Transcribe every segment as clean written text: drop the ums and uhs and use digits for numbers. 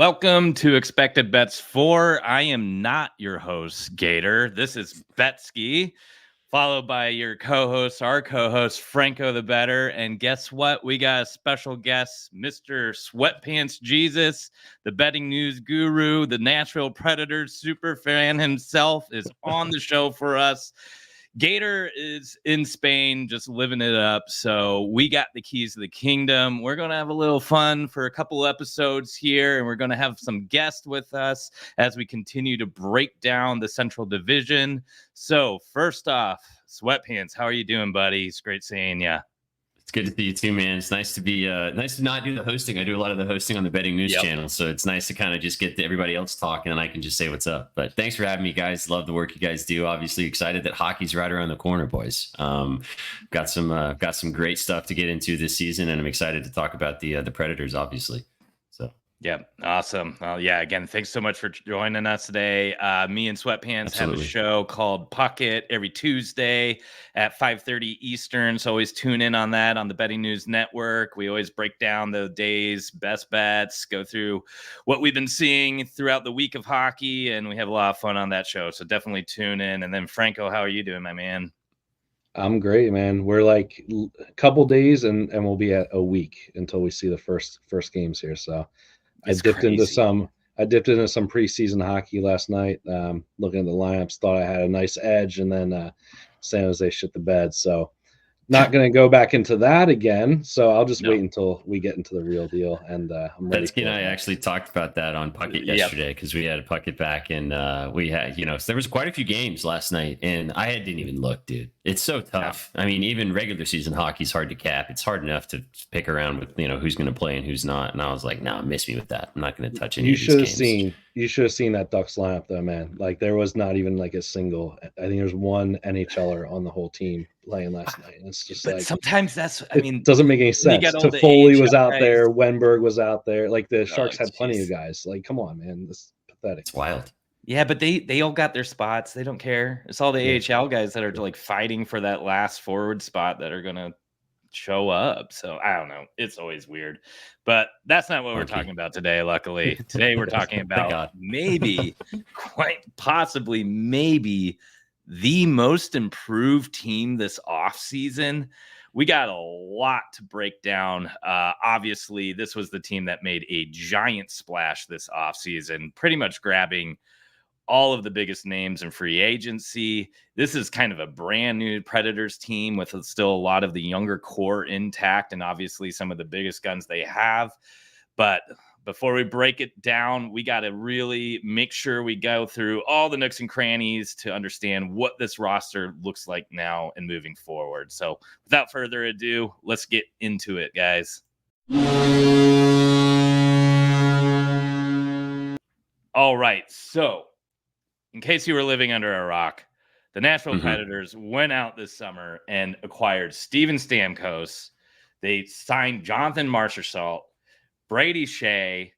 Welcome to Expected Bets 4. I am not your host, Gator. This is Betsky, followed by your co-host, our co-host, Franco the Better. And guess what? We got a special guest, Mr. Sweatpants Jesus, the betting news guru, the Nashville Predators super fan himself is on the show for us. Gator is in Spain, just living it up. So we got the keys to the kingdom. We're going to have a little fun for a couple episodes here, and we're going to have some guests with us as we continue to break down the Central Division. So first off, Sweatpants, how are you doing, buddy? It's great seeing you. It's good to see you too, man. It's nice to be nice to not do the hosting. I do a lot of the hosting on the betting news channel, so it's nice to kind of just get everybody else talking, and I can just say what's up. But thanks for having me, guys. Love the work you guys do. Obviously excited that hockey's right around the corner, boys. Got some great stuff to get into this season, and I'm excited to talk about the Predators, obviously. So. Yeah, awesome. Well, yeah, again, thanks so much for joining us today. Me and Sweatpants have a show called Puckett every Tuesday at 5:30 Eastern. So always tune in on that on the Betting News Network. We always break down the day's best bets, go through what we've been seeing throughout the week of hockey, and we have a lot of fun on that show. So definitely tune in. And then Franco, how are you doing, my man? I'm great, man. We're like a couple days and we'll be at a week until we see the first games here. So I dipped into some preseason hockey last night, looking at the lineups, thought I had a nice edge, and then San Jose shit the bed. So not going to go back into that again. So I'll just wait until we get into the real deal. And I'm ready. Betsky and I actually talked about that on Puckett yesterday because we had a Puckett back, and we had, so there was quite a few games last night, and I didn't even look, dude. It's so tough. I mean, even regular season hockey's hard to cap. It's hard enough to pick around with, who's going to play and who's not. And I was like, no, miss me with that. I'm not going to touch any of these games. You should have seen that Ducks lineup, though, man. Like, there was not even like a single. I think there's one NHLer on the whole team playing last night. And it's just sometimes it doesn't make any sense. Toffoli was out there, Wenberg was out there. Like, the Sharks had plenty of guys. Like, come on, man, this is pathetic. It's wild. Yeah, but they all got their spots. They don't care. It's all the AHL guys that are like fighting for that last forward spot that are gonna show up. So I don't know. It's always weird. But that's not what we're talking about today, luckily. Today we're talking about maybe, quite possibly, maybe the most improved team this offseason. We got a lot to break down. Obviously, this was the team that made a giant splash this offseason, pretty much grabbing all of the biggest names in free agency. This is kind of a brand new Predators team with still a lot of the younger core intact and obviously some of the biggest guns they have. But before we break it down, we got to really make sure we go through all the nooks and crannies to understand what this roster looks like now and moving forward. So without further ado, let's get into it, guys. All right, so in case you were living under a rock, the Nashville Predators went out this summer and acquired Steven Stamkos. They signed Jonathan Marchessault, Brady Shea,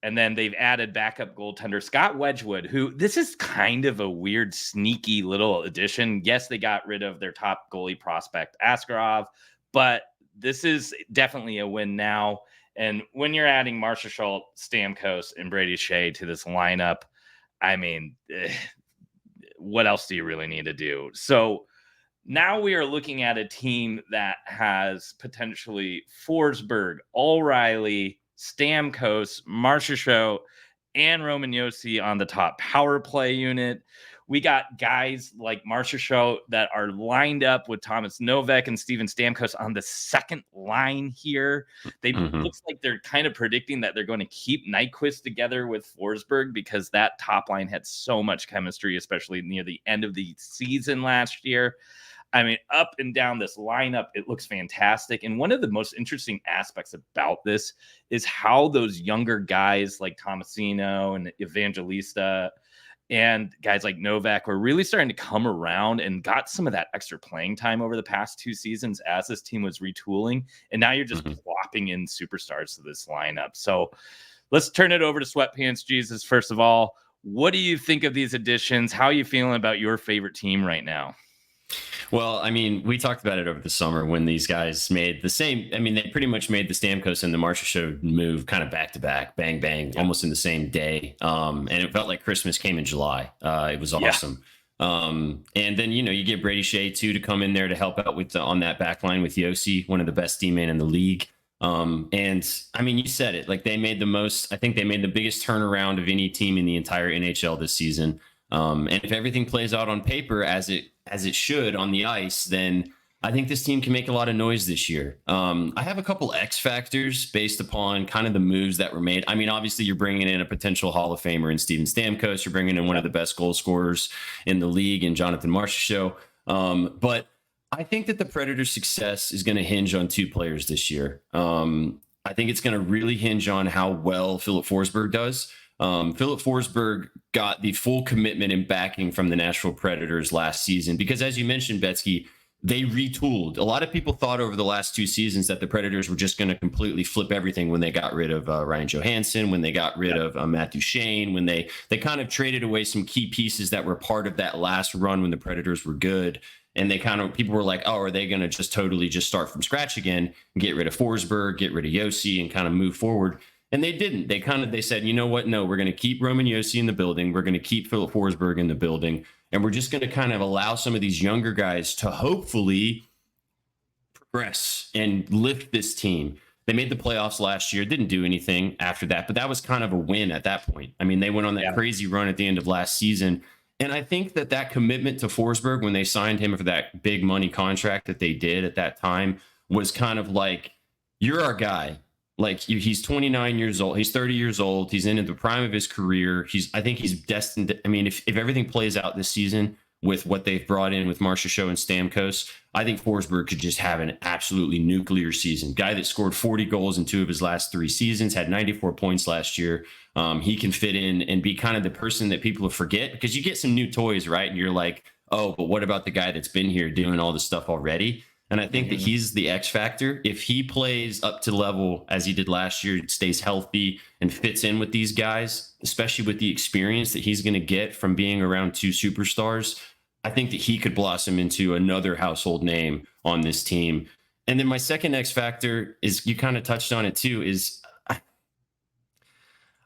and then they've added backup goaltender Scott Wedgwood, who this is kind of a weird, sneaky little addition. Yes, they got rid of their top goalie prospect, Askarov, but this is definitely a win now. And when you're adding Marchessault, Stamkos, and Brady Shea to this lineup, I mean, what else do you really need to do? So now we are looking at a team that has potentially Forsberg, O'Reilly, Stamkos, Marchessault, and Roman Josi on the top power play unit. We got guys like Marchessault that are lined up with Thomas Novak and Steven Stamkos on the second line here. They looks like they're kind of predicting that they're going to keep Nyquist together with Forsberg because that top line had so much chemistry, especially near the end of the season last year. I mean, up and down this lineup, it looks fantastic. And one of the most interesting aspects about this is how those younger guys like Tomasino and Evangelista and guys like Novak were really starting to come around and got some of that extra playing time over the past two seasons as this team was retooling. And now you're just plopping in superstars to this lineup. So let's turn it over to Sweatpants Jesus. First of all, what do you think of these additions? How are you feeling about your favorite team right now? Well, I mean, we talked about it over the summer when these guys made the same. I mean, they pretty much made the Stamkos and the Marshall Show move kind of back to back, bang, bang, almost in the same day. And it felt like Christmas came in July. It was awesome. And then, you get Brady Shea too to come in there to help out with on that back line with Yossi, one of the best D-men in the league. And I mean, you said it, like I think they made the biggest turnaround of any team in the entire NHL this season. And if everything plays out on paper as it should on the ice, then I think this team can make a lot of noise this year. I have a couple X factors based upon kind of the moves that were made. I mean, obviously you're bringing in a potential Hall of Famer in Steven Stamkos. You're bringing in one of the best goal scorers in the league in Jonathan Marchessault. But I think that the Predators' success is going to hinge on two players this year. I think it's going to really hinge on how well Filip Forsberg does. Filip Forsberg got the full commitment and backing from the Nashville Predators last season because, as you mentioned, Betsky, they retooled. A lot of people thought over the last two seasons that the Predators were just going to completely flip everything when they got rid of Ryan Johansson, when they got rid of Matt Duchene, when they kind of traded away some key pieces that were part of that last run when the Predators were good. And people were like, oh, are they going to just totally just start from scratch again, get rid of Forsberg, get rid of Yossi, and kind of move forward? And they didn't. They said, you know what? No, we're going to keep Roman Yossi in the building. We're going to keep Filip Forsberg in the building. And we're just going to kind of allow some of these younger guys to hopefully progress and lift this team. They made the playoffs last year, didn't do anything after that, but that was kind of a win at that point. I mean, they went on that crazy run at the end of last season. And I think that commitment to Forsberg when they signed him for that big money contract that they did at that time was kind of like, you're our guy. Like, he's 29 years old. He's 30 years old. He's in the prime of his career. I think he's destined to, I mean, if everything plays out this season with what they've brought in with Marchessault and Stamkos, I think Forsberg could just have an absolutely nuclear season. Guy that scored 40 goals in 2 of his last 3 seasons, had 94 points last year. He can fit in and be kind of the person that people forget because you get some new toys, right? And you're like, oh, but what about the guy that's been here doing all this stuff already? And I think that he's the X factor. If he plays up to level as he did last year, stays healthy and fits in with these guys, especially with the experience that he's going to get from being around 2 superstars, I think that he could blossom into another household name on this team. And then my second X factor is, you kind of touched on it too, is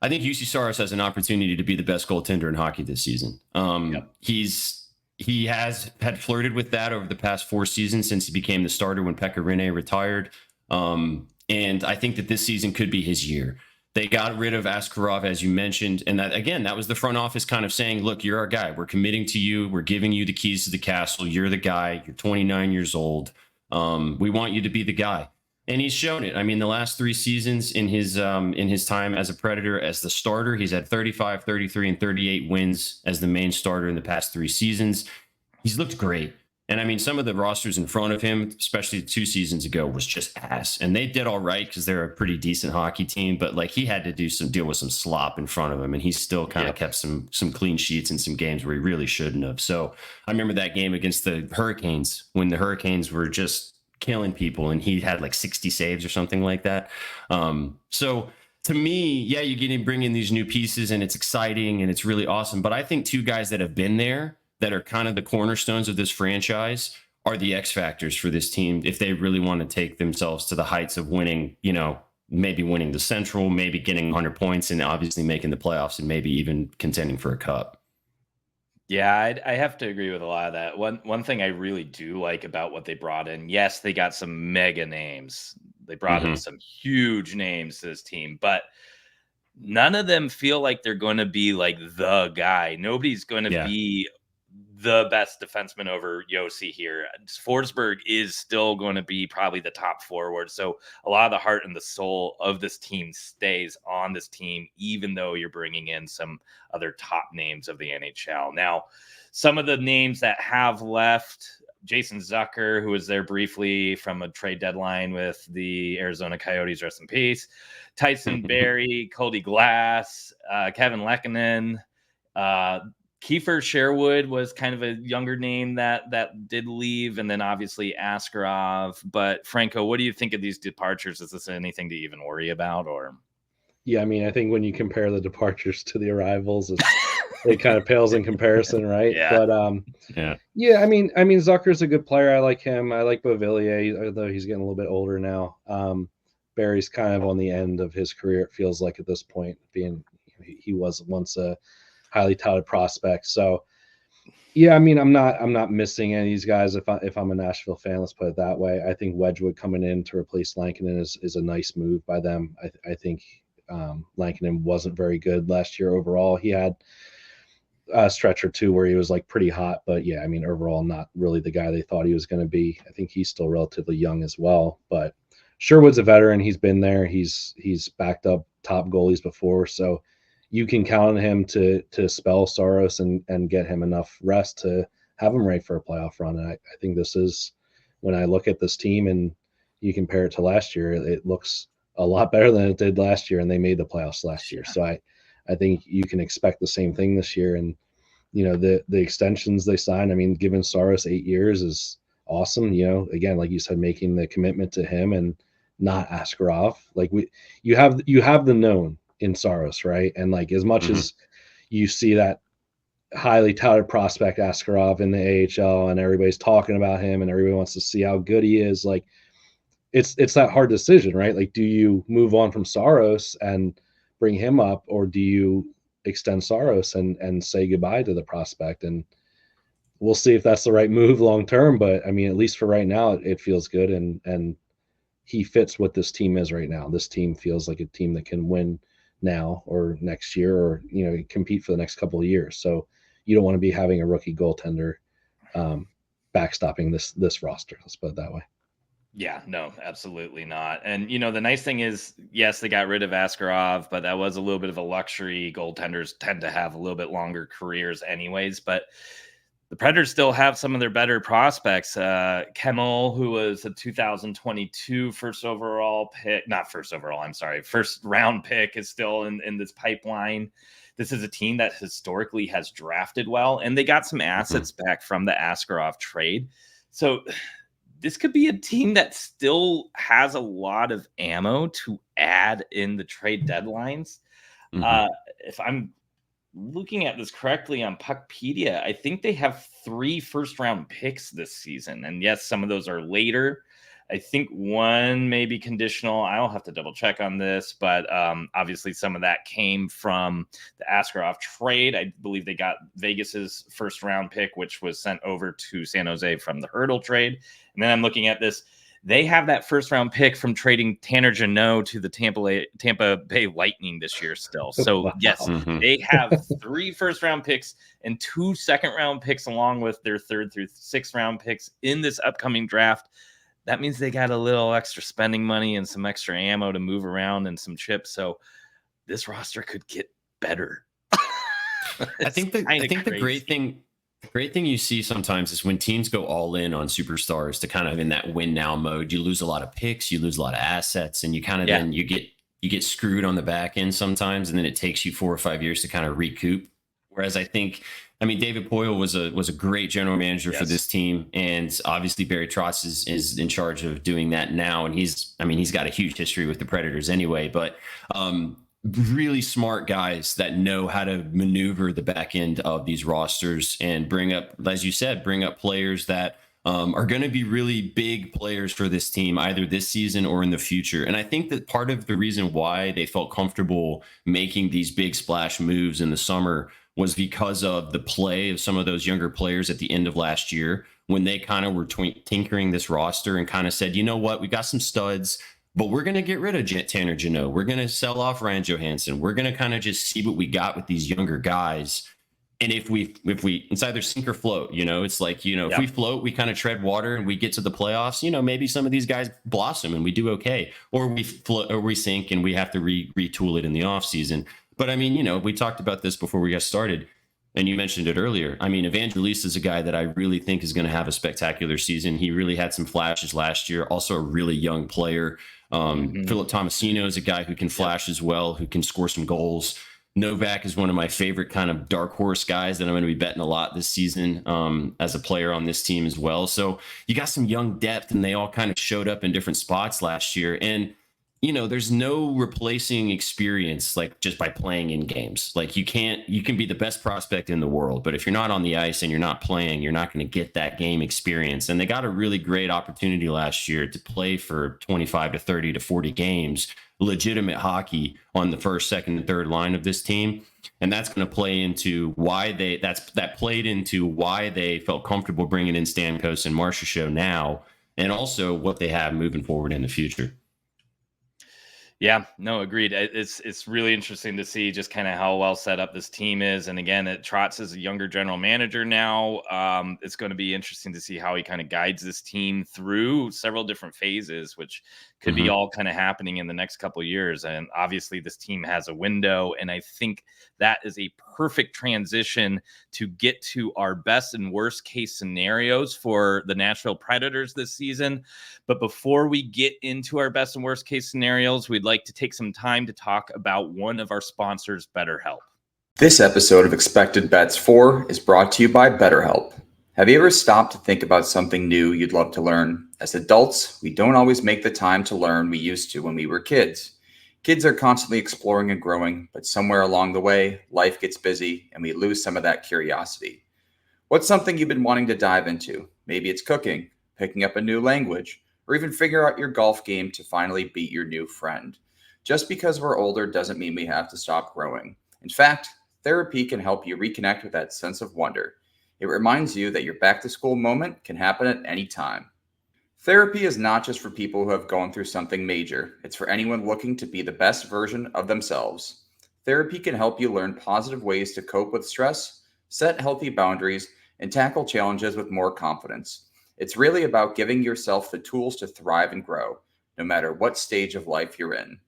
I think UC Saros has an opportunity to be the best goaltender in hockey this season. He has had flirted with that over the past 4 seasons since he became the starter when Pekka Rinne retired. And I think that this season could be his year. They got rid of Askarov, as you mentioned. And that was the front office kind of saying, look, you're our guy. We're committing to you. We're giving you the keys to the castle. You're the guy. You're 29 years old. We want you to be the guy. And he's shown it. I mean, the last 3 seasons in his time as a Predator, as the starter, he's had 35, 33, and 38 wins as the main starter in the past 3 seasons. He's looked great. And I mean, some of the rosters in front of him, especially 2 seasons ago, was just ass. And they did all right because they're a pretty decent hockey team. But like, he had to deal with some slop in front of him, and he still kind of kept some clean sheets in some games where he really shouldn't have. So I remember that game against the Hurricanes when the Hurricanes were just killing people, and he had like 60 saves or something like that. So to me, yeah, you bring in these new pieces, and it's exciting and it's really awesome. But I think 2 guys that have been there, that are kind of the cornerstones of this franchise, are the X factors for this team if they really want to take themselves to the heights of winning, maybe winning the Central, maybe getting 100 points, and obviously making the playoffs, and maybe even contending for a cup. Yeah, I have to agree with a lot of that. One thing I really do like about what they brought in, yes, they got some mega names. They brought in some huge names to this team, but none of them feel like they're going to be like the guy. Nobody's going to be the best defenseman over Yossi here. Forsberg is still going to be probably the top forward. So a lot of the heart and the soul of this team stays on this team, even though you're bringing in some other top names of the NHL. Now, some of the names that have left, Jason Zucker, who was there briefly from a trade deadline with the Arizona Coyotes, rest in peace, Tyson Barrie, Cody Glass, Kevin Lehkonen, Kiefer Sherwood was kind of a younger name that did leave, and then obviously Askarov. But Franco, what do you think of these departures? Is this anything to even worry about? Or yeah, I mean, I think when you compare the departures to the arrivals, it kind of pales in comparison, right? Yeah. But yeah, I mean, Zucker's a good player. I like him. I like Beauvillier, although he's getting a little bit older now. Barry's kind of on the end of his career, it feels like at this point, being he was once a highly touted prospect. So yeah, I mean, I'm not missing any of these guys if I'm a Nashville fan. Let's put it that way. I think Wedgwood coming in to replace Lankinen is a nice move by them. I think Lankinen wasn't very good last year overall. He had a stretch or two where he was like pretty hot, but yeah, I mean, overall not really the guy they thought he was going to be. I think he's still relatively young as well, but Sherwood's a veteran. He's been there. He's backed up top goalies before, so you can count on him to spell Saros and get him enough rest to have him ready for a playoff run. And I think this is, when I look at this team and you compare it to last year, it looks a lot better than it did last year, and they made the playoffs last year. So I think you can expect the same thing this year. And the extensions they signed, I mean, giving Saros 8 years is awesome. Again, like you said, making the commitment to him and not Askarov. Like you have the known in Saros, right? And like as much as you see that highly touted prospect Askarov in the AHL and everybody's talking about him and everybody wants to see how good he is, like it's that hard decision, right? Like, do you move on from Saros and bring him up, or do you extend Saros and say goodbye to the prospect? And we'll see if that's the right move long term, but I mean, at least for right now, it feels good, and he fits what this team is right now. This team feels like a team that can win now or next year, or compete for the next couple of years. So you don't want to be having a rookie goaltender backstopping this roster. Let's put it that way. Yeah, no, absolutely not. And the nice thing is, yes, they got rid of Askarov, but that was a little bit of a luxury. Goaltenders tend to have a little bit longer careers anyways, but the Predators still have some of their better prospects. Kemmel, who was a 2022 first round pick, is still in this pipeline. This is a team that historically has drafted well, and they got some assets back from the Askarov trade. So this could be a team that still has a lot of ammo to add in the trade deadlines. If I'm looking at this correctly on Puckpedia, I think they have 3 first-round picks this season. And yes, some of those are later. I think one may be conditional. I'll have to double check on this, but obviously some of that came from the Askarov trade. I believe they got Vegas's first-round pick, which was sent over to San Jose from the Hurdle trade. And then I'm looking at this. They have that first-round pick from trading Tanner Jeannot to the Tampa Bay Lightning this year still. So, Wow. yes, they have 3 first-round picks and 2 second-round picks along with their 3rd through 6th round picks in this upcoming draft. That means they got a little extra spending money and some extra ammo to move around and some chips. So this roster could get better. I think the great thing you see sometimes is when teams go all in on superstars to kind of in that win now mode, you lose a lot of picks, you lose a lot of assets, and you kind of then you get screwed on the back end sometimes, and then it takes you 4 or 5 years to kind of recoup. Whereas I mean, David Poyle was a great general manager for this team, and obviously Barry Trotz is in charge of doing that now, and he's got a huge history with the Predators anyway. But really smart guys that know how to maneuver the back end of these rosters and bring up, as you said, players that are going to be really big players for this team, either this season or in the future. And I think that part of the reason why they felt comfortable making these big splash moves in the summer was because of the play of some of those younger players at the end of last year, when they kind of were tinkering this roster and kind of said, you know what, we got some studs, but we're going to get rid of Tanner Jeannot. We're going to sell off Ryan Johansson. We're going to kind of just see what we got with these younger guys. And if we it's either sink or float, it's like, if we float, we kind of tread water and we get to the playoffs, maybe some of these guys blossom and we do okay, or we float or we sink and we have to retool it in the off season. But I mean, we talked about this before we got started, and you mentioned it earlier. I mean, Evangelista is a guy that I really think is going to have a spectacular season. He really had some flashes last year. Also a really young player. Philip Tomasino is a guy who can flash as well, who can score some goals. Novak is one of my favorite kind of dark horse guys that I'm going to be betting a lot this season as a player on this team as well. So you got some young depth, and they all kind of showed up in different spots last year. And there's no replacing experience like just by playing in games. Like you can be the best prospect in the world, but if you're not on the ice and you're not playing, you're not going to get that game experience. And they got a really great opportunity last year to play for 25 to 30 to 40 games, legitimate hockey on the first, second, and third line of this team. And that's going to play into why that played into why they felt comfortable bringing in Stamkos and Marchessault now, and also what they have moving forward in the future. Yeah, no, agreed. It's really interesting to see just kind of how well set up this team is. And again, Trotz is a younger general manager now. It's going to be interesting to see how he kind of guides this team through several different phases, which could be all kind of happening in the next couple of years. And obviously this team has a window, and I think that is a perfect transition to get to our best and worst case scenarios for the Nashville Predators this season. But before we get into our best and worst case scenarios, we'd like to take some time to talk about one of our sponsors, BetterHelp. This episode of Expected Bets 4 is brought to you by BetterHelp. Have you ever stopped to think about something new you'd love to learn? As adults, we don't always make the time to learn we used to when we were kids. Kids are constantly exploring and growing, but somewhere along the way, life gets busy and we lose some of that curiosity. What's something you've been wanting to dive into? Maybe it's cooking, picking up a new language, or even figure out your golf game to finally beat your new friend. Just because we're older doesn't mean we have to stop growing. In fact, therapy can help you reconnect with that sense of wonder. It reminds you that your back-to-school moment can happen at any time. Therapy is not just for people who have gone through something major. It's for anyone looking to be the best version of themselves. Therapy can help you learn positive ways to cope with stress, set healthy boundaries, and tackle challenges with more confidence. It's really about giving yourself the tools to thrive and grow, no matter what stage of life you're in.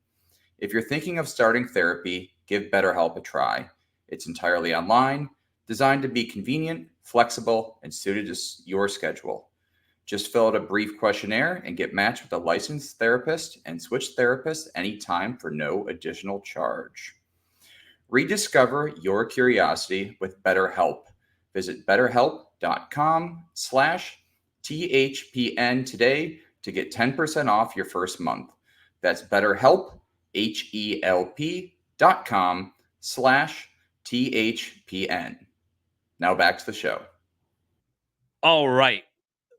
If you're thinking of starting therapy, give BetterHelp a try. It's entirely online, designed to be convenient, flexible, and suited to your schedule. Just fill out a brief questionnaire and get matched with a licensed therapist and switch therapists anytime for no additional charge. Rediscover your curiosity with BetterHelp. Visit betterhelp.com/THPN today to get 10% off your first month. That's BetterHelp, HELP.com/THPN. Now back to the show. All right.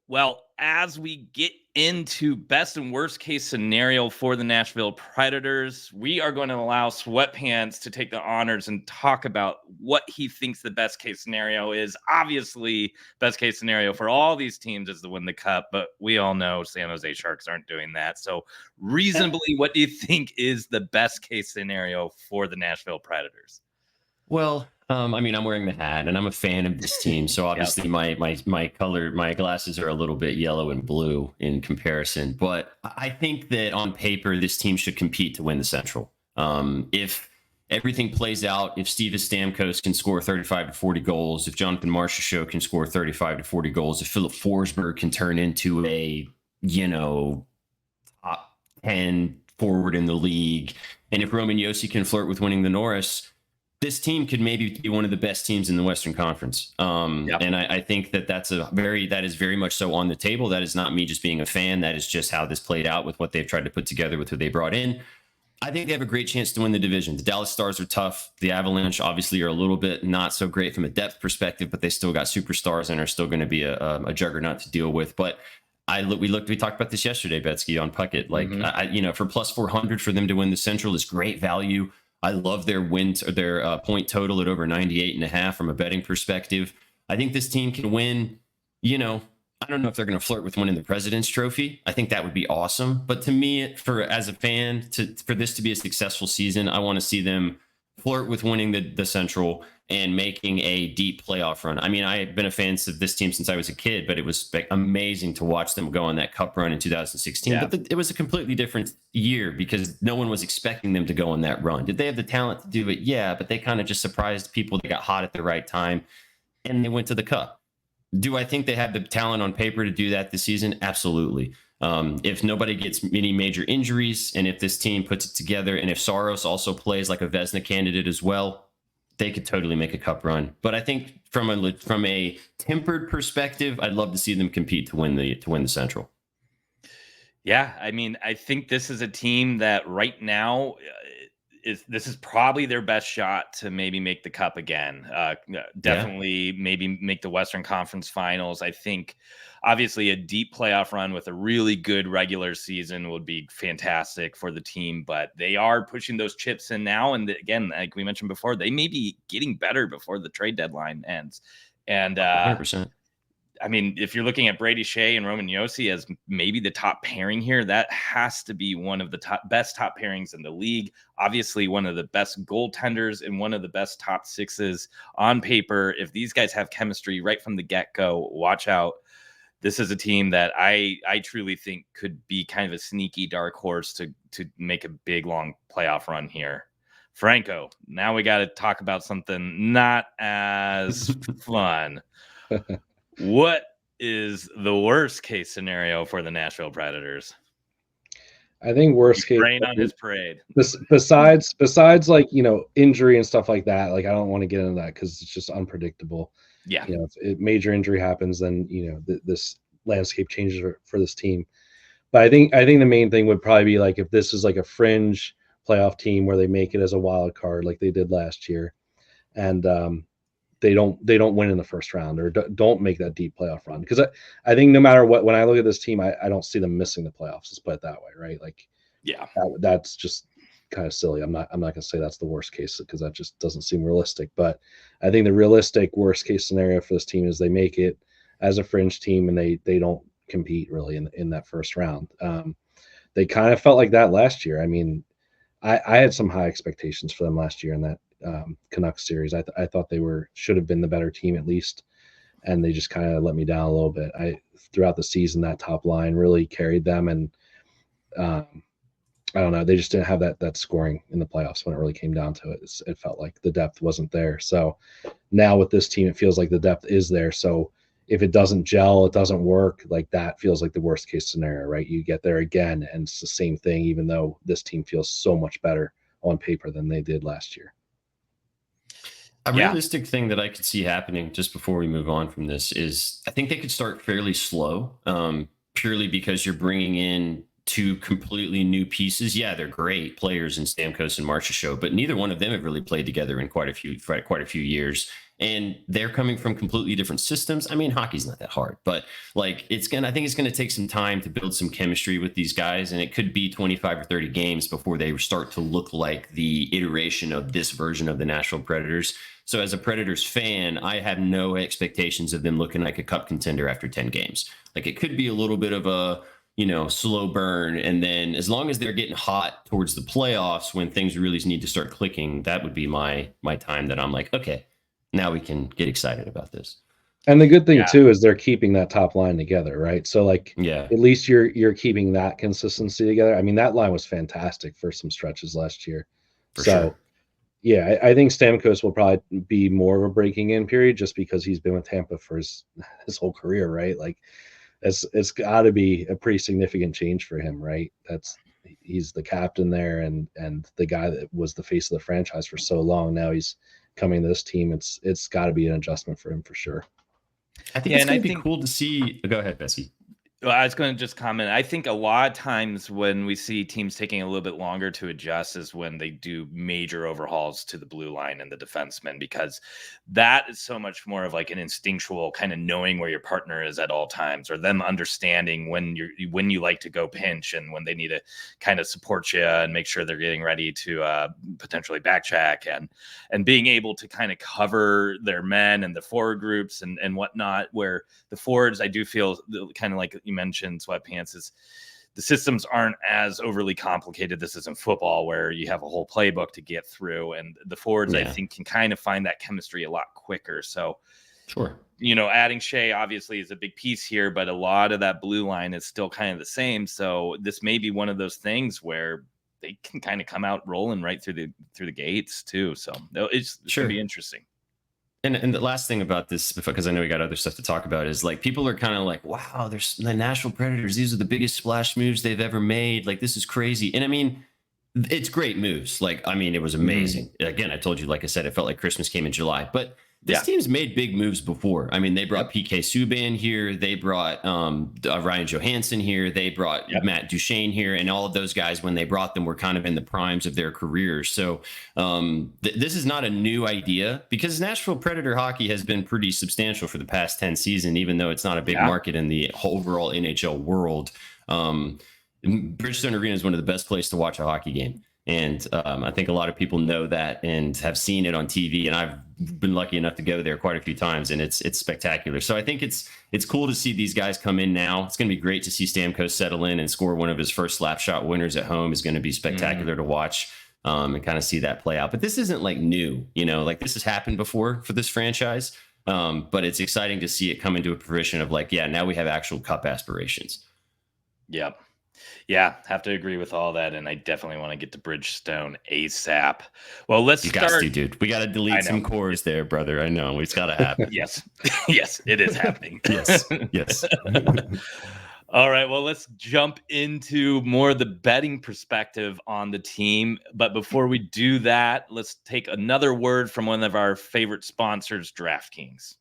Well, as we get into best and worst case scenario for the Nashville Predators, we are going to allow Sweatpants to take the honors and talk about what he thinks the best case scenario is. Obviously, best case scenario for all these teams is to win the cup, but we all know San Jose Sharks aren't doing that. So reasonably, what do you think is the best case scenario for the Nashville Predators? Well, I mean, I'm wearing the hat and I'm a fan of this team. So obviously my glasses are a little bit yellow and blue in comparison. But I think that on paper, this team should compete to win the Central. If everything plays out, if Steven Stamkos can score 35 to 40 goals, if Jonathan Marchessault can score 35 to 40 goals, if Philip Forsberg can turn into a, top 10 forward in the league, and if Roman Josi can flirt with winning the Norris, this team could maybe be one of the best teams in the Western Conference. And I think that that is very much so on the table. That is not me just being a fan. That is just how this played out with what they've tried to put together with who they brought in. I think they have a great chance to win the division. The Dallas Stars are tough. The Avalanche obviously are a little bit not so great from a depth perspective, but they still got superstars and are still going to be a juggernaut to deal with. But we talked about this yesterday, Betsky, on Puckett. Like, for plus 400 for them to win the Central is great value. I love their point total at over 98.5 from a betting perspective. I think this team can win. I don't know if they're going to flirt with winning the President's Trophy. I think that would be awesome. But to me, as a fan, for this to be a successful season, I want to see them flirt with winning the Central and making a deep playoff run. I mean, I've been a fan of this team since I was a kid, but it was amazing to watch them go on that cup run in 2016. Yeah. But it was a completely different year because no one was expecting them to go on that run. Did they have the talent to do it? Yeah, but they kind of just surprised people. They got hot at the right time, and they went to the cup. Do I think they have the talent on paper to do that this season? Absolutely. If nobody gets any major injuries, and if this team puts it together, and if Saros also plays like a Vezina candidate as well, they could totally make a cup run. But I think from a tempered perspective, I'd love to see them compete to win the Central. Yeah, I mean, I think this is a team that right now this is probably their best shot to maybe make the cup again. Definitely, maybe make the Western Conference Finals. I think, obviously, a deep playoff run with a really good regular season would be fantastic for the team. But they are pushing those chips in now, and again, like we mentioned before, they may be getting better before the trade deadline ends. And 100%. I mean, if you're looking at Brady Shea and Roman Yossi as maybe the top pairing here, that has to be one of the best top pairings in the league. Obviously, one of the best goaltenders and one of the best top sixes on paper. If these guys have chemistry right from the get-go, watch out. This is a team that I truly think could be kind of a sneaky dark horse to make a big, long playoff run here. Franco, now we got to talk about something not as fun. What is the worst case scenario for the Nashville Predators? I think worst case, rain on his parade. Besides like, injury and stuff like that, like I don't want to get into that because it's just unpredictable. Yeah. If major injury happens, then this landscape changes for this team. But I think the main thing would probably be like if this is like a fringe playoff team where they make it as a wild card like they did last year, and they don't win in the first round or don't make that deep playoff run. Because I think no matter what, when I look at this team, I don't see them missing the playoffs. Let's put it that way, right? Like, yeah, that's just kind of silly. I'm not going to say that's the worst case because that just doesn't seem realistic. But I think the realistic worst case scenario for this team is they make it as a fringe team and they don't compete really in that first round. They kind of felt like that last year. I mean, I had some high expectations for them last year in that Canucks series. I thought they should have been the better team at least, and they just kind of let me down a little bit. Throughout the season, that top line really carried them, and I don't know, they just didn't have that scoring in the playoffs when it really came down to it. It felt like the depth wasn't there. So now with this team, it feels like the depth is there. So if it doesn't gel, it doesn't work, like that feels like the worst case scenario, right? You get there again, and it's the same thing, even though this team feels so much better on paper than they did last year. A realistic thing that I could see happening just before we move on from this is I think they could start fairly slow, purely because you're bringing in two completely new pieces. Yeah, they're great players in Stamkos and Marchessault, but neither one of them have really played together in quite a few years. And they're coming from completely different systems. I mean, hockey's not that hard, but like I think it's going to take some time to build some chemistry with these guys. And it could be 25 or 30 games before they start to look like the iteration of this version of the Nashville Predators. So as a Predators fan, I have no expectations of them looking like a cup contender after 10 games. Like it could be a little bit of a, slow burn. And then as long as they're getting hot towards the playoffs, when things really need to start clicking, that would be my time that I'm like, okay, now we can get excited about this. And the good thing too is they're keeping that top line together, right? So like, at least you're keeping that consistency together. I mean, that line was fantastic for some stretches last year. For sure. Yeah, I think Stamkos will probably be more of a breaking in period just because he's been with Tampa for his whole career, right? Like it's got to be a pretty significant change for him, right? He's the captain there and the guy that was the face of the franchise for so long. Now he's coming to this team. It's got to be an adjustment for him for sure. I think it's going to be cool to see. Go ahead, Bessie. Well, I was going to just comment. I think a lot of times when we see teams taking a little bit longer to adjust is when they do major overhauls to the blue line and the defensemen, because that is so much more of like an instinctual kind of knowing where your partner is at all times, or them understanding when you like to go pinch and when they need to kind of support you and make sure they're getting ready to potentially backcheck and being able to kind of cover their men and the forward groups and whatnot, where the forwards, I do feel kind of like you mentioned, Sweatpants, is the systems aren't as overly complicated. This isn't football where you have a whole playbook to get through, and the forwards I think can kind of find that chemistry a lot quicker. So sure, adding Shea obviously is a big piece here, but a lot of that blue line is still kind of the same. So this may be one of those things where they can kind of come out rolling right through the gates too. So it's going to be interesting. And the last thing about this, because I know we got other stuff to talk about, is like people are kind of like, wow, there's the Nashville Predators. These are the biggest splash moves they've ever made. Like, this is crazy. And I mean, it's great moves. Like, I mean, it was amazing. Again, I told you, like I said, it felt like Christmas came in July. But This team's made big moves before. I mean, they brought PK Subban here. They brought Ryan Johansson here. They brought Matt Duchene here. And all of those guys, when they brought them, were kind of in the primes of their careers. So this is not a new idea, because Nashville Predator hockey has been pretty substantial for the past 10 seasons, even though it's not a big market in the overall NHL world. Bridgestone Arena is one of the best places to watch a hockey game. And I think a lot of people know that and have seen it on TV. And I've been lucky enough to go there quite a few times, and it's spectacular. So I think it's cool to see these guys come in now. It's going to be great to see Stamkos settle in and score one of his first slap shot winners at home. Is going to be spectacular to watch and kind of see that play out. But this isn't like new, like this has happened before for this franchise. But it's exciting to see it come into a fruition of like, now we have actual cup aspirations. Yep. Yeah, have to agree with all that, and I definitely want to get to Bridgestone ASAP. Well, let's start. Dude. We got to delete some cores there, brother. I know it's got to happen. Yes, yes, it is happening. yes. All right, well, let's jump into more of the betting perspective on the team. But before we do that, let's take another word from one of our favorite sponsors, DraftKings.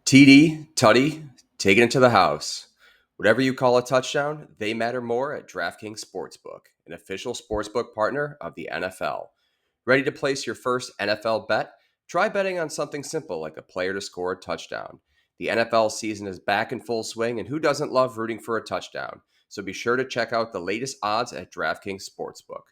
TD, Tutty, taking it to the house. Whatever you call a touchdown, they matter more at DraftKings Sportsbook, an official sportsbook partner of the NFL. Ready to place your first NFL bet? Try betting on something simple like a player to score a touchdown. The NFL season is back in full swing, and who doesn't love rooting for a touchdown? So be sure to check out the latest odds at DraftKings Sportsbook.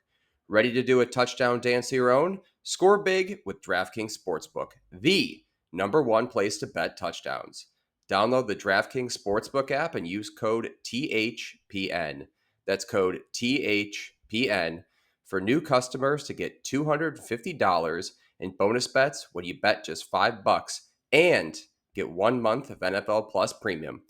Ready to do a touchdown dance of your own? Score big with DraftKings Sportsbook, the #1 place to bet touchdowns. Download the DraftKings Sportsbook app and use code THPN. That's code THPN for new customers to get $250 in bonus bets when you bet just $5 and get 1 month of NFL Plus Premium.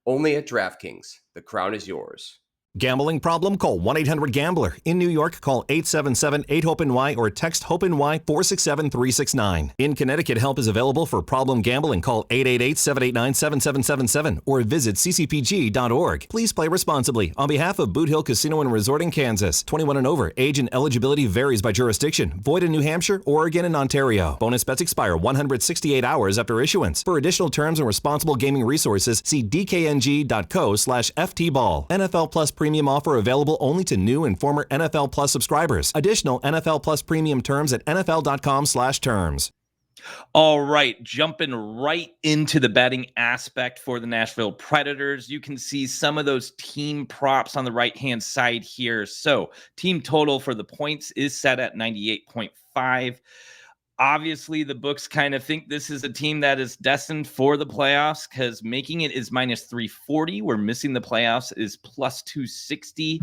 Only at DraftKings. The crown is yours. Gambling problem? Call 1-800-GAMBLER. In New York, call 877-8-HOPE-NY or text HOPE-NY 467-369. In Connecticut, help is available for problem gambling. Call 888-789-7777 or visit ccpg.org. Please play responsibly. On behalf of Boot Hill Casino and Resort in Kansas, 21 and over. Age and eligibility varies by jurisdiction. Void in New Hampshire, Oregon, and Ontario. Bonus bets expire 168 hours after issuance. For additional terms and responsible gaming resources, see dkng.co/ftball. NFL Plus Premium offer available only to new and former NFL Plus subscribers. Additional NFL Plus Premium terms at nfl.com/terms. All right, jumping right into the betting aspect for the Nashville Predators. You can see some of those team props on the right-hand side here. So team total for the points is set at 98.5. Obviously, the books kind of think this is a team that is destined for the playoffs because making it is -340. We're missing the playoffs is +260.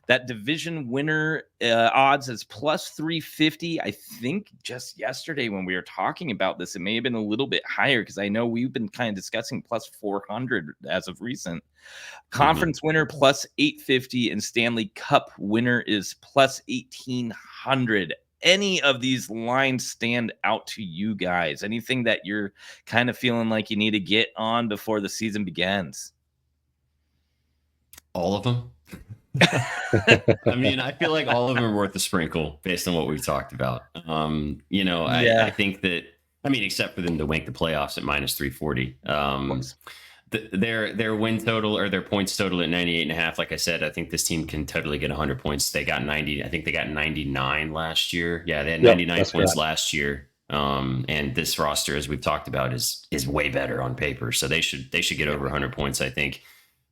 That division winner odds is +350. I think just yesterday when we were talking about this, it may have been a little bit higher because I know we've been kind of discussing +400 as of recent. Conference winner +850 and Stanley Cup winner is +1800. Any of these lines stand out to you guys? Anything that you're kind of feeling like you need to get on before the season begins? All of them. I mean, I feel like all of them are worth a sprinkle based on what we've talked about. I think that, except for them to wank the playoffs at -340. Their win total or their points total at 98.5. Like I said, I think this team can totally get 100 points. They got 90. I think they got 99 last year. Yeah, they had 99 points last year. And this roster, as we've talked about, is way better on paper. So they should get over 100 points, I think.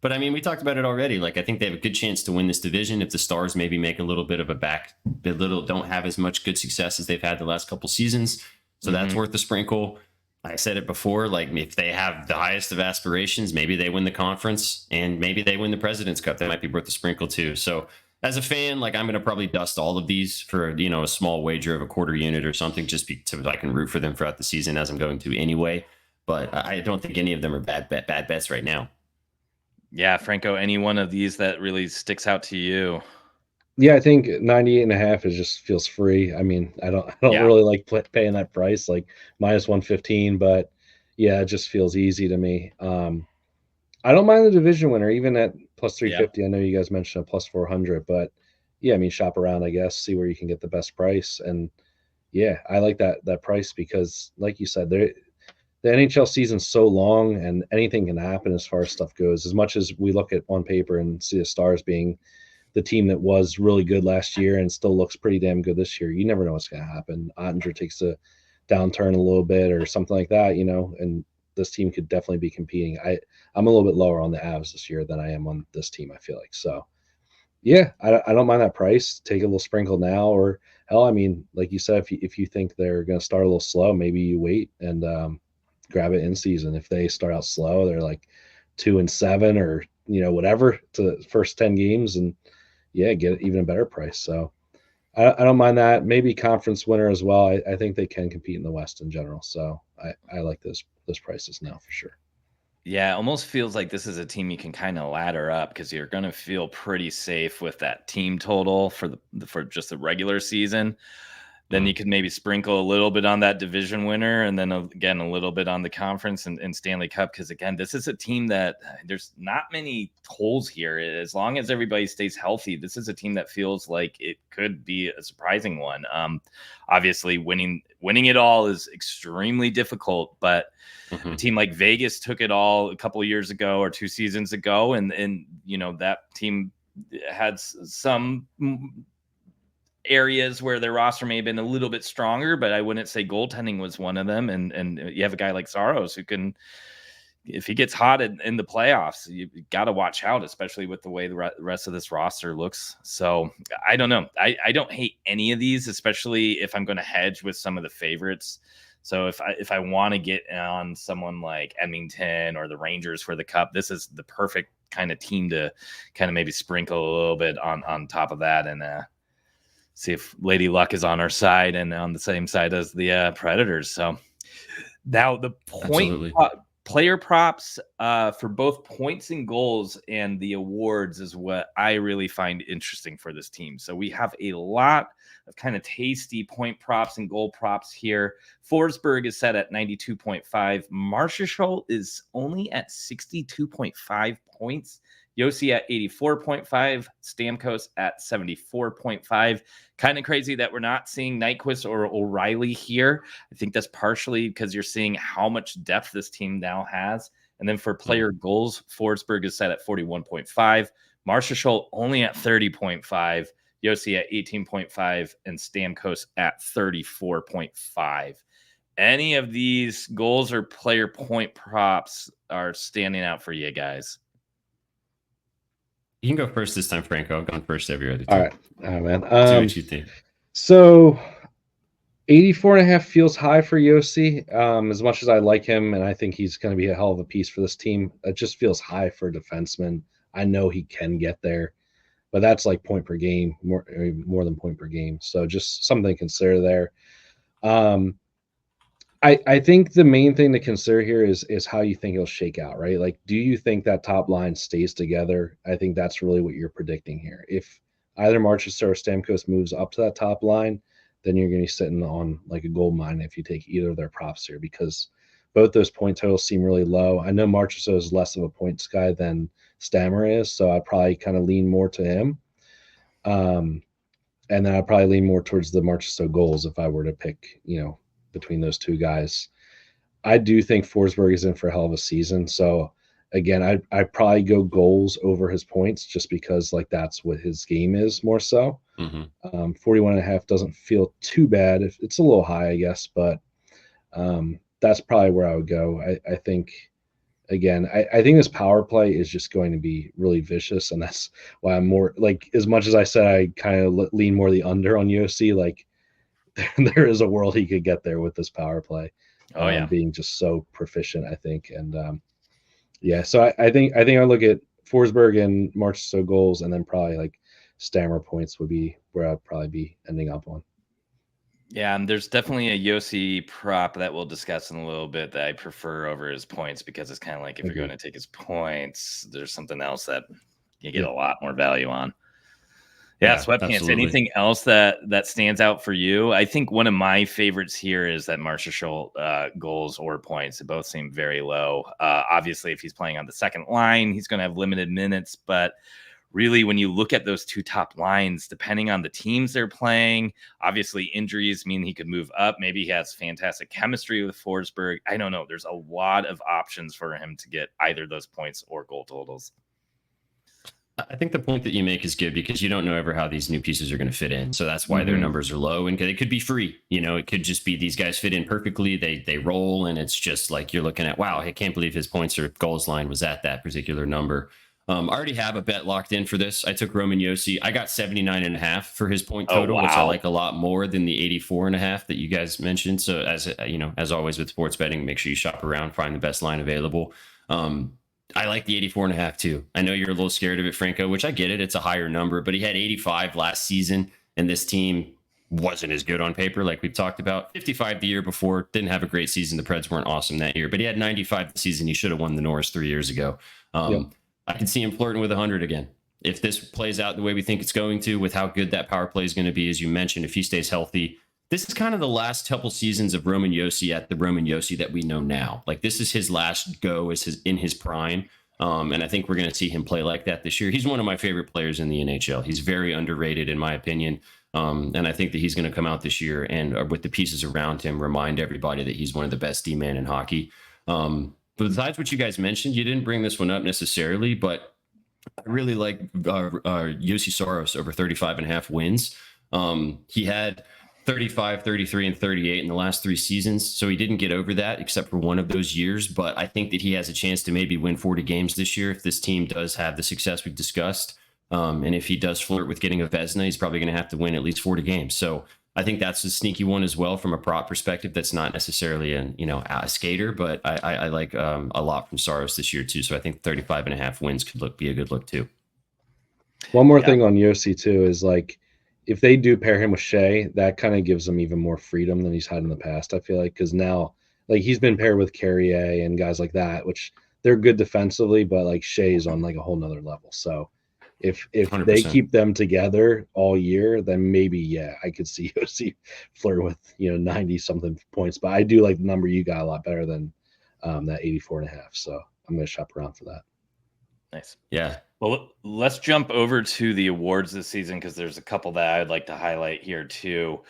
But we talked about it already. Like, I think they have a good chance to win this division if the Stars maybe make a little bit of don't have as much good success as they've had the last couple seasons. So that's worth the sprinkle. I said it before, like if they have the highest of aspirations, maybe they win the conference and maybe they win the President's Cup. That might be worth a sprinkle too. So as a fan, like I'm going to probably dust all of these for, a small wager of a quarter unit or something, just so I can root for them throughout the season as I'm going to anyway. But I don't think any of them are bad bets right now. Yeah, Franco, any one of these that really sticks out to you? Yeah, I think 98.5 just feels free. I don't really like paying that price, like -115, but yeah, it just feels easy to me. I don't mind the division winner, even at +350. I know you guys mentioned a +400, but yeah, shop around, I guess, see where you can get the best price. And yeah, I like that price because, like you said, the NHL season's so long and anything can happen as far as stuff goes. As much as we look at on paper and see the Stars being the team that was really good last year and still looks pretty damn good this year, you never know what's going to happen. Ottinger takes a downturn a little bit or something like that, and this team could definitely be competing. I'm a little bit lower on the Avs this year than I am on this team, I feel like. So, yeah, I don't mind that price. Take a little sprinkle now, or hell, I mean, like you said, if you think they're going to start a little slow, maybe you wait and grab it in season. If they start out slow, they're like 2-7 or whatever to the first 10 games, and yeah, get even a better price. So I don't mind that. Maybe conference winner as well. I think they can compete in the West in general. So I like those prices now for sure. Yeah, it almost feels like this is a team you can kind of ladder up because you're going to feel pretty safe with that team total for just the regular season. Then you could maybe sprinkle a little bit on that division winner, and then again a little bit on the conference and Stanley Cup. Because again, this is a team that there's not many holes here. As long as everybody stays healthy, this is a team that feels like it could be a surprising one. Obviously, winning it all is extremely difficult, but a team like Vegas took it all a couple of years ago or 2 seasons ago, and that team had some areas where their roster may have been a little bit stronger, but I wouldn't say goaltending was one of them. And you have a guy like Saros who can, if he gets hot in the playoffs, you got to watch out, especially with the way the rest of this roster looks. So I don't know. I don't hate any of these, especially if I'm going to hedge with some of the favorites. So if I want to get on someone like Edmonton or the Rangers for the Cup, this is the perfect kind of team to kind of maybe sprinkle a little bit on top of that and see if Lady Luck is on our side and on the same side as the Predators. So now the player props for both points and goals and the awards is what I really find interesting for this team. So we have a lot of kind of tasty point props and goal props here. Forsberg is set at 92.5. Marchessault is only at 62.5 points. Yossi at 84.5, Stamkos at 74.5. Kind of crazy that we're not seeing Nyquist or O'Reilly here. I think that's partially because you're seeing how much depth this team now has. And then for player goals, Forsberg is set at 41.5, Marchessault only at 30.5, Yossi at 18.5, and Stamkos at 34.5. Any of these goals or player point props are standing out for you guys? You can go first this time, Franco. I've gone first every other All time. right, man. See what you think. So 84.5 feels high for Yossi. As much as I like him and I think he's going to be a hell of a piece for this team, it just feels high for a defenseman. I know he can get there, but that's like point per game, more than point per game. So just something to consider there. I think the main thing to consider here is how you think it'll shake out, right? Like, do you think that top line stays together? I think that's really what you're predicting here. If either Marchessault or Stamkos moves up to that top line, then you're going to be sitting on like a gold mine if you take either of their props here, because both those point totals seem really low. I know Marchessault is less of a points guy than Stammer is, so I'd probably kind of lean more to him. And then I'd probably lean more towards the Marchessault goals if I were to pick, between those two guys. I do think Forsberg is in for a hell of a season. So again, I'd probably go goals over his points just because like that's what his game is more so. 41.5 doesn't feel too bad. If it's a little high, I guess, but that's probably where I would go. I think, again, I think this power play is just going to be really vicious. And that's why I'm more like, as much as I said, I kind of lean more the under on Yossi, like there is a world he could get there with this power play. Being just so proficient, I think. And so I think I look at Forsberg and Marchessault goals, and then probably like Stammer points would be where I'd probably be ending up on. Yeah, and there's definitely a Yossi prop that we'll discuss in a little bit that I prefer over his points, because it's kind of like if you're going to take his points, there's something else that you get a lot more value on. Yeah, Sweatpants. Absolutely. Anything else that stands out for you? I think one of my favorites here is that Marchessault goals or points. They both seem very low. Obviously, if he's playing on the second line, he's going to have limited minutes. But really, when you look at those two top lines, depending on the teams they're playing, obviously injuries mean he could move up. Maybe he has fantastic chemistry with Forsberg. I don't know. There's a lot of options for him to get either those points or goal totals. I think the point that you make is good because you don't know ever how these new pieces are going to fit in. So that's why their numbers are low, and they could be free. It could just be these guys fit in perfectly. They roll, and it's just like you're looking at, wow, I can't believe his points or goals line was at that particular number. I already have a bet locked in for this. I took Roman Josi. I got 79.5 for his point total, which I like a lot more than the 84.5 that you guys mentioned. So as always with sports betting, make sure you shop around, find the best line available. I like the 84.5 too. I know you're a little scared of it, Franco, which I get it. It's a higher number, but he had 85 last season, and this team wasn't as good on paper, like we've talked about. 55 the year before, didn't have a great season. The Preds weren't awesome that year, but he had 95 the season. He should have won the Norris 3 years ago. I can see him flirting with 100 again. If this plays out the way we think it's going to, with how good that power play is going to be, as you mentioned, if he stays healthy, this is kind of the last couple seasons of Roman Josi at the Roman Josi that we know now. Like, this is his last go in his prime. And I think we're going to see him play like that this year. He's one of my favorite players in the NHL. He's very underrated, in my opinion. And I think that he's going to come out this year and with the pieces around him, remind everybody that he's one of the best D-man in hockey. But besides what you guys mentioned, you didn't bring this one up necessarily, but I really like Juuse Saros over 35.5 wins. He had 35, 33, and 38 in the last 3 seasons. So he didn't get over that except for one of those years. But I think that he has a chance to maybe win 40 games this year if this team does have the success we've discussed. And if he does flirt with getting a Vezina, he's probably going to have to win at least 40 games. So I think that's a sneaky one as well from a prop perspective. That's not necessarily a skater, but I like a lot from Saros this year too. So I think 35.5 wins could be a good look too. One more thing on Josi too is, like, if they do pair him with Shea, that kind of gives him even more freedom than he's had in the past, I feel like, because now, like, he's been paired with Carrier and guys like that, which they're good defensively, but like Shea's on like a whole nother level. So if 100%. They keep them together all year, then maybe, I could see Josi flirt with, 90 something points, but I do like the number you got a lot better than that 84.5. So I'm going to shop around for that. Nice. Yeah. Well, let's jump over to the awards this season, because there's a couple that I'd like to highlight here too.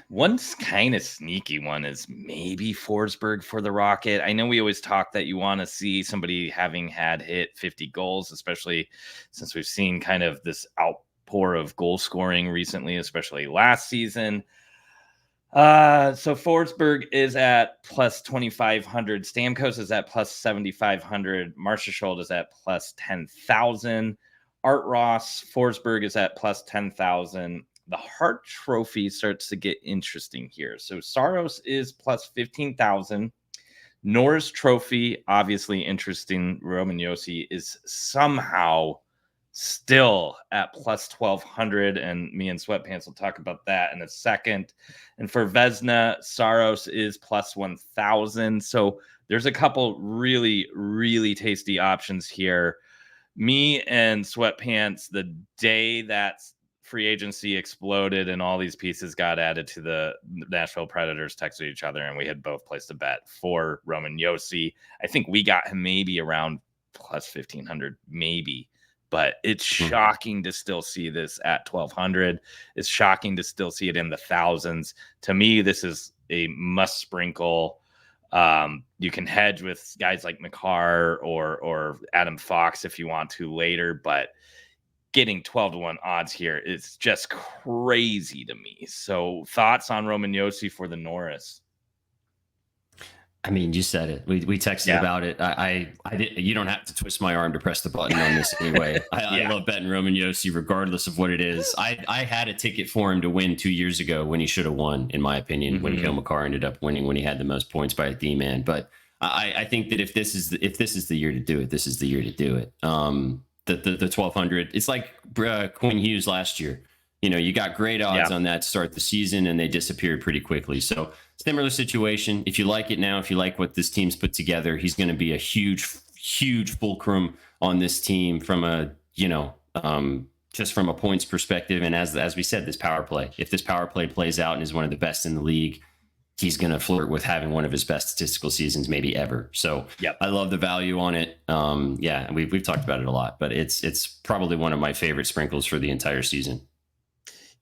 One kind of sneaky one is maybe Forsberg for the Rocket. I know we always talk that you want to see somebody having hit 50 goals, especially since we've seen kind of this outpour of goal scoring recently, especially last season. So Forsberg is at plus 2,500. Stamkos is at plus 7,500. Marchessault is at plus 10,000. Art Ross, Forsberg is at plus 10,000. The Hart Trophy starts to get interesting here. So Saros is plus 15,000. Norris Trophy, obviously interesting. Roman Josi is somehow still at plus 1,200, and me and Sweatpants will talk about that in a second. And for Vezina, Saros is plus 1,000. So there's a couple really, really tasty options here. Me and Sweatpants, the day that free agency exploded and all these pieces got added to the Nashville Predators, texted each other, and we had both placed a bet for Roman Josi. I think we got him maybe around plus 1,500, maybe. But it's shocking to still see this at 1,200. It's shocking to still see it in the thousands. To me, this is a must sprinkle. You can hedge with guys like Makar or Adam Fox if you want to later, but getting 12-1 odds here is just crazy to me. So thoughts on Roman Josi for the Norris? I mean, you said it. We texted about it. I did. You don't have to twist my arm to press the button on this anyway. I love betting Roman Josi regardless of what it is. I had a ticket for him to win 2 years ago when he should have won, in my opinion, when Cale Makar ended up winning when he had the most points by a D-man. But I think that if this is the year to do it, this is the year to do it. The 1,200. It's like Quinn Hughes last year. You got great odds on that to start the season, and they disappeared pretty quickly. So similar situation. If you like it now, if you like what this team's put together, he's going to be a huge, huge fulcrum on this team from a, just from a points perspective. And as we said, this power play, if this power play plays out and is one of the best in the league, he's going to flirt with having one of his best statistical seasons maybe ever. So I love the value on it. Yeah, we've talked about it a lot, but it's probably one of my favorite sprinkles for the entire season.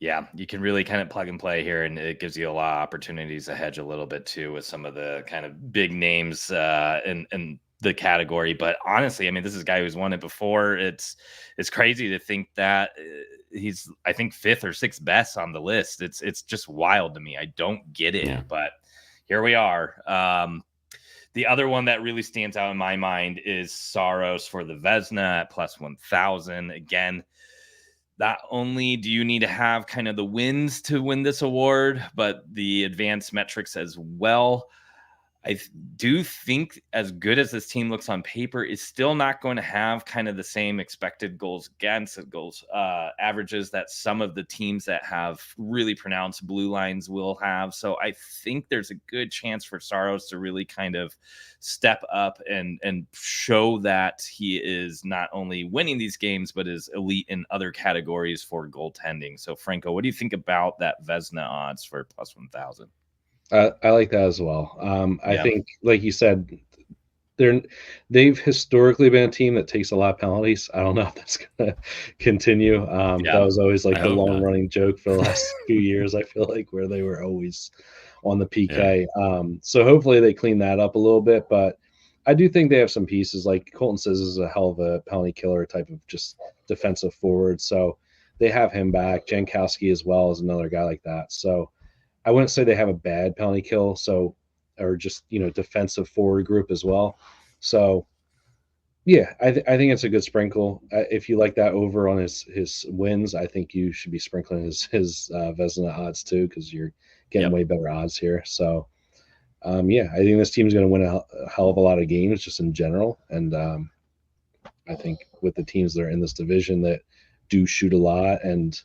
Yeah, you can really kind of plug and play here, and it gives you a lot of opportunities to hedge a little bit too with some of the kind of big names in the category. But honestly, I mean, this is a guy who's won it before. It's crazy to think that he's, I think, 5th or 6th best on the list. It's just wild to me. I don't get it, but here we are. The other one that really stands out in my mind is Saros for the Vezina at plus 1,000. Again, not only do you need to have kind of the wins to win this award, but the advanced metrics as well. I do think as good as this team looks on paper, is still not going to have kind of the same expected goals against goals averages that some of the teams that have really pronounced blue lines will have. So I think there's a good chance for Saros to really kind of step up and show that he is not only winning these games, but is elite in other categories for goaltending. So Franco, what do you think about that Vezina odds for plus 1,000? I like that as well. I think, like you said, they've historically been a team that takes a lot of penalties. I don't know if that's going to continue. That was always like the long running joke for the last few years. I feel like where they were always on the PK. So hopefully they clean that up a little bit. But I do think they have some pieces. Like Colton says, is a hell of a penalty killer type of just defensive forward. So they have him back. Jankowski as well is another guy like that. So I wouldn't say they have a bad penalty kill, or just, defensive forward group as well. So, yeah, I think it's a good sprinkle. If you like that over on his wins, I think you should be sprinkling his Vezina odds too, because you're getting way better odds here. So, I think this team's going to win a hell of a lot of games just in general. And I think with the teams that are in this division that do shoot a lot and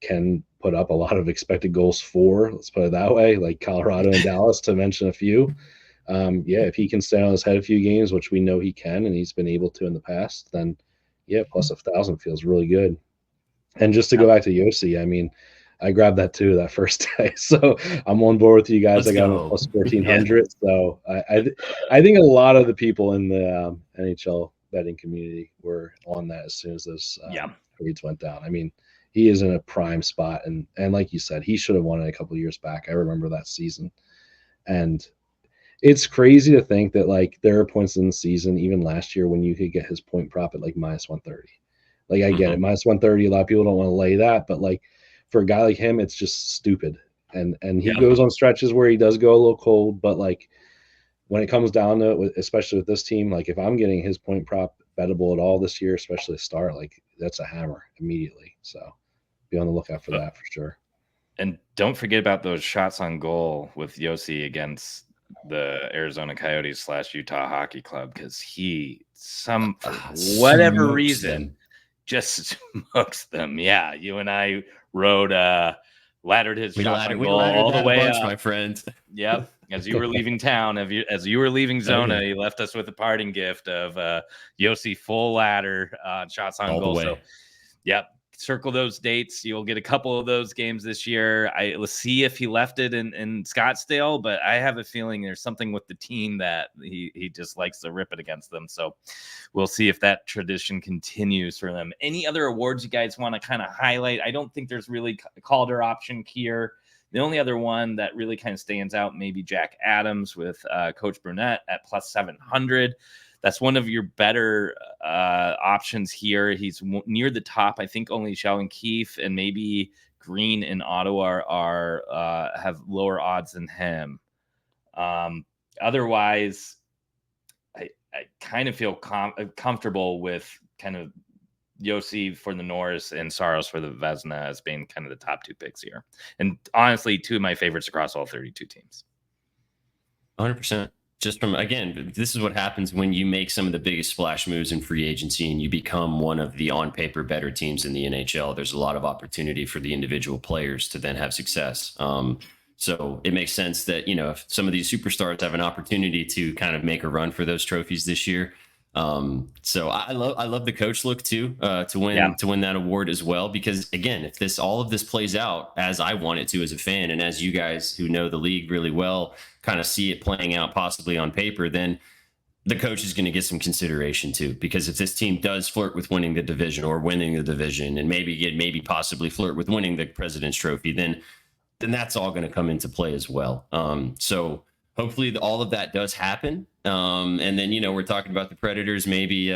can put up a lot of expected goals for, let's put it that way, like Colorado and Dallas, to mention a few. If he can stay on his head a few games, which we know he can, and he's been able to in the past, then plus 1,000 feels really good. And just to go back to Yossi, I mean, I grabbed that too that first day, so I'm on board with you guys. I got him at plus 1,400. So I think a lot of the people in the NHL betting community were on that as soon as those trades went down. I mean, he is in a prime spot, and like you said, he should have won it a couple of years back. I remember that season, and it's crazy to think that like there are points in the season, even last year, when you could get his point prop at like minus 130. Like I get it, minus 130. A lot of people don't want to lay that, but like for a guy like him, it's just stupid. And he goes on stretches where he does go a little cold, but like when it comes down to it, especially with this team, like if I'm getting his point prop bettable at all this year, especially a start, like that's a hammer immediately. So be on the lookout for that for sure. And don't forget about those shots on goal with Yossi against the Arizona Coyotes / Utah Hockey Club, because he for whatever reason just smokes them. Yeah, you and I laddered his shots on goal all the way up, my friend. Yep. As you were leaving town, as you were leaving Zona, you left us with a parting gift of Yossi full ladder shots on goal. So, circle those dates. You'll get a couple of those games this year. Let's see if he left it in Scottsdale, but I have a feeling there's something with the team that he just likes to rip it against them. So we'll see if that tradition continues for them. Any other awards you guys want to kind of highlight? I don't think there's really a Calder option here. The only other one that really kind of stands out, maybe Jack Adams with Coach Brunette at plus 700. That's one of your better options here. He's near the top. I think only Sheldon Keefe and maybe Green in Ottawa are have lower odds than him. Otherwise, I kind of feel comfortable with kind of Yossi for the Norris and Saros for the Vezina as being kind of the top two picks here. And honestly, two of my favorites across all 32 teams. 100%. Just from, again, this is what happens when you make some of the biggest splash moves in free agency and you become one of the on paper better teams in the NHL. There's a lot of opportunity for the individual players to then have success. So it makes sense that, if some of these superstars have an opportunity to kind of make a run for those trophies this year, So I love the coach look too, to win that award as well, because again, if all of this plays out as I want it to as a fan, and as you guys who know the league really well kind of see it playing out possibly on paper, then the coach is going to get some consideration too, because if this team does flirt with winning the division or winning the division, and maybe possibly flirt with winning the President's Trophy, then that's all going to come into play as well. So hopefully all of that does happen. And then, we're talking about the Predators, maybe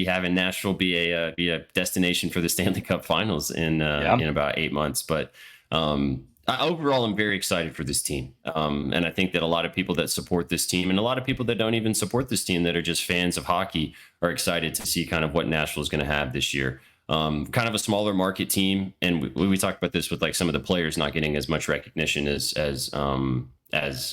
having Nashville be a destination for the Stanley Cup Finals in about 8 months. But overall, I'm very excited for this team. And I think that a lot of people that support this team, and a lot of people that don't even support this team, that are just fans of hockey, are excited to see kind of what Nashville is going to have this year. Kind of a smaller market team, and we talked about this with like some of the players not getting as much recognition as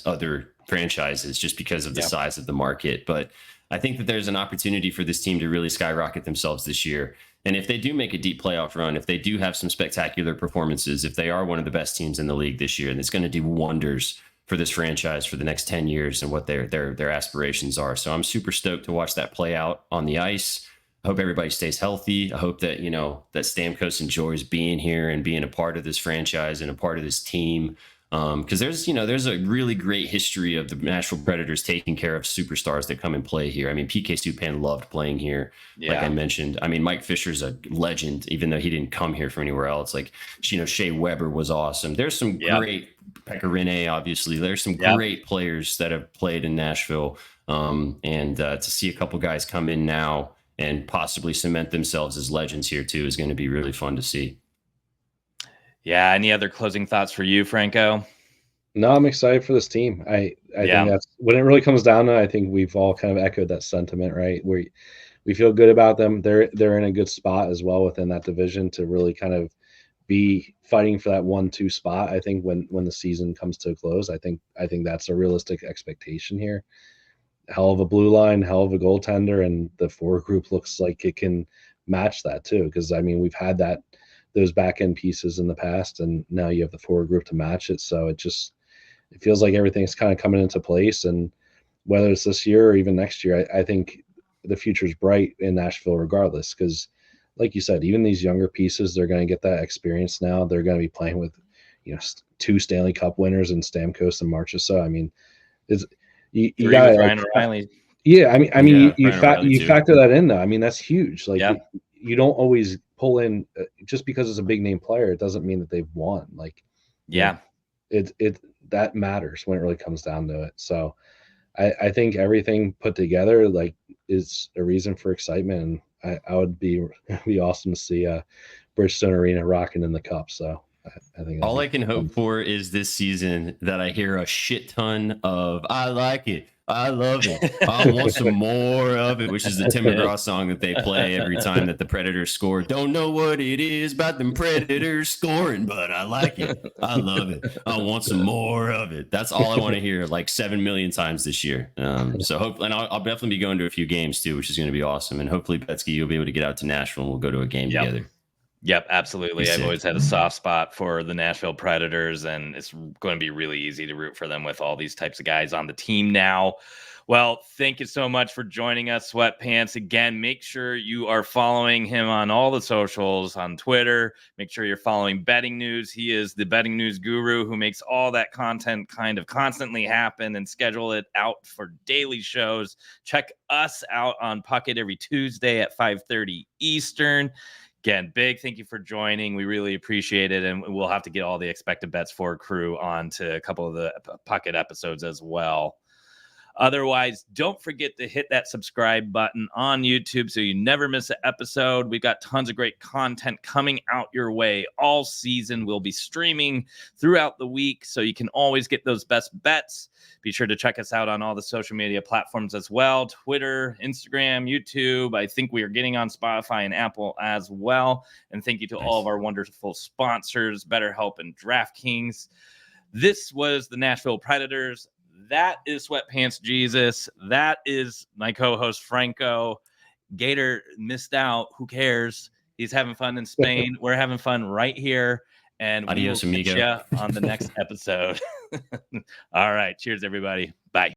other franchises, just because of the size of the market. But I think that there's an opportunity for this team to really skyrocket themselves this year. And if they do make a deep playoff run, if they do have some spectacular performances, if they are one of the best teams in the league this year, and it's going to do wonders for this franchise for the next 10 years and what their aspirations are. So I'm super stoked to watch that play out on the ice. I hope everybody stays healthy. I hope that, that Stamkos enjoys being here and being a part of this franchise and a part of this team. Because there's a really great history of the Nashville Predators taking care of superstars that come and play here. I mean, PK Subban loved playing here, like I mentioned. I mean, Mike Fisher's a legend, even though he didn't come here from anywhere else. Like, Shea Weber was awesome. There's some great, Pekka Rinne, obviously. There's some great players that have played in Nashville. And to see a couple guys come in now and possibly cement themselves as legends here too is going to be really fun to see. Yeah. Any other closing thoughts for you, Franco? No, I'm excited for this team. I think that's when it really comes down to, I think we've all kind of echoed that sentiment, right? We feel good about them. They're in a good spot as well within that division to really kind of be fighting for that 1-2 spot. I think when the season comes to a close, I think that's a realistic expectation here. Hell of a blue line, hell of a goaltender, and the forward group looks like it can match that too. Because I mean, we've had those back end pieces in the past, and now you have the forward group to match it. So it feels like everything's kind of coming into place. And whether it's this year or even next year, I think the future's bright in Nashville regardless. Because, like you said, even these younger pieces, they're going to get that experience now. They're going to be playing with, 2 Stanley Cup winners in Stamkos and Marchessault. I mean, you got Ryan O'Reilly. Yeah, I mean, you factor that in though. I mean, that's huge. Like you don't always pull in just because it's a big name player. It doesn't mean that they've won. Like, it that matters when it really comes down to it. So, I think everything put together like is a reason for excitement. And I would be awesome to see Bridgestone Arena rocking in the cup. So. I think all I can hope for is this season that I hear a shit ton of "I like it, I love it, I want some more of it," which is the Tim McGraw song that they play every time that the Predators score. Don't know what it is about them Predators scoring, but I like it, I love it, I want some more of it. That's all I want to hear like 7 million times this year. So hopefully, and I'll definitely be going to a few games too, which is going to be awesome. And hopefully, Betsky, you'll be able to get out to Nashville and we'll go to a game together. Yep, absolutely. I've always had a soft spot for the Nashville Predators, and it's going to be really easy to root for them with all these types of guys on the team now. Well, thank you so much for joining us, Sweatpants. Again, make sure you are following him on all the socials, on Twitter. Make sure you're following Betting News. He is the betting news guru who makes all that content kind of constantly happen and schedule it out for daily shows. Check us out on Puckett every Tuesday at 5:30 Eastern. Again, big thank you for joining. We really appreciate it. And we'll have to get all the Expected Bets for crew on to a couple of the Puckett episodes as well. Otherwise, don't forget to hit that subscribe button on YouTube so you never miss an episode. We've got tons of great content coming out your way all season. We'll be streaming throughout the week, so you can always get those best bets. Be sure to check us out on all the social media platforms as well. Twitter, Instagram, YouTube. I think we are getting on Spotify and Apple as well. And thank you to all of our wonderful sponsors, BetterHelp and DraftKings. This was the Nashville Predators. That is Sweatpants Jesus. That is my co-host Franco. Gator missed out. Who cares? He's having fun in Spain. We're having fun right here. And adios, we will amigo. catch you on the next episode. All right. Cheers, everybody. Bye.